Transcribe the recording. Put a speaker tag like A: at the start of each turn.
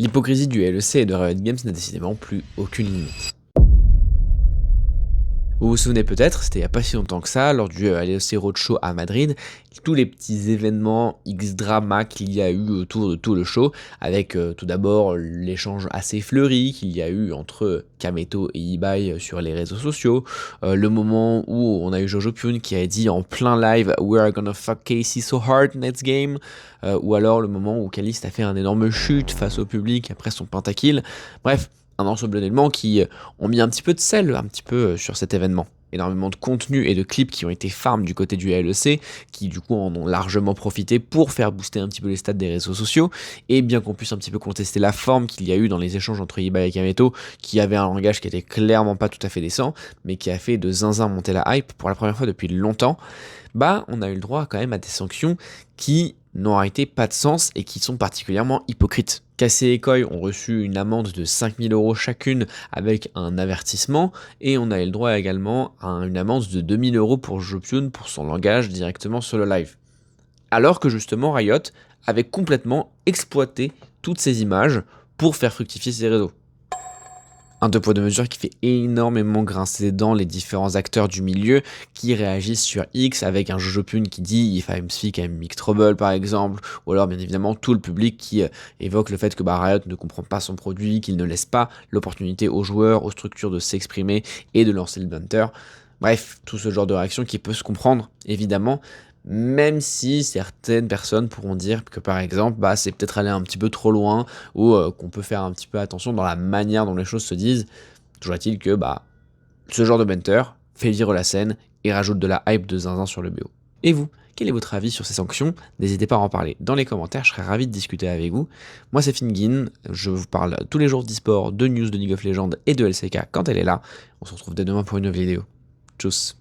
A: L'hypocrisie du LEC et de Riot Games n'a décidément plus aucune limite. Vous vous souvenez peut-être, c'était il n'y a pas si longtemps que ça, lors du LEC Roadshow à Madrid, tous les petits événements X-drama qu'il y a eu autour de tout le show, avec tout d'abord l'échange assez fleuri qu'il y a eu entre Kameto et Ibai sur les réseaux sociaux, le moment où on a eu Jojo Pyun qui a dit en plein live "We are gonna fuck Casey so hard next game", ou alors le moment où Caliste a fait un énorme chute face au public après son pentakill. Bref, un ensemble d'éléments qui ont mis un petit peu de sel un petit peu sur cet événement. Énormément de contenu et de clips qui ont été farm du côté du LEC, qui du coup en ont largement profité pour faire booster un petit peu les stats des réseaux sociaux, et bien qu'on puisse un petit peu contester la forme qu'il y a eu dans les échanges entre Ibai et Kameto, qui avait un langage qui était clairement pas tout à fait décent, mais qui a fait de zinzin monter la hype pour la première fois depuis longtemps, bah on a eu le droit quand même à des sanctions qui n'ont en réalité pas de sens et qui sont particulièrement hypocrites. Cassé et Koi ont reçu une amende de 5000 € chacune avec un avertissement, et on a eu le droit également à une amende de 2000 € pour Jopyun pour son langage directement sur le live. Alors que justement Riot avait complètement exploité toutes ces images pour faire fructifier ses réseaux. Un deux poids deux mesures qui fait énormément grincer les dents les différents acteurs du milieu qui réagissent sur X avec un Jojo Pyun qui dit "If I'm sick, I'm Big Trouble" par exemple, ou alors bien évidemment tout le public qui évoque le fait que Riot ne comprend pas son produit, qu'il ne laisse pas l'opportunité aux joueurs, aux structures de s'exprimer et de lancer le banter. Bref, tout ce genre de réaction qui peut se comprendre évidemment, même si certaines personnes pourront dire que par exemple c'est peut-être aller un petit peu trop loin, ou qu'on peut faire un petit peu attention dans la manière dont les choses se disent. Toujours est-il que ce genre de banter fait vivre la scène et rajoute de la hype de zinzin sur le BO. Et vous, quel est votre avis sur ces sanctions? N'hésitez pas à en parler dans les commentaires, je serais ravi de discuter avec vous. Moi c'est Fingin, je vous parle tous les jours d'e-sport, de news de League of Legends et de LCK quand elle est là. On se retrouve dès demain pour une nouvelle vidéo. Tchuss.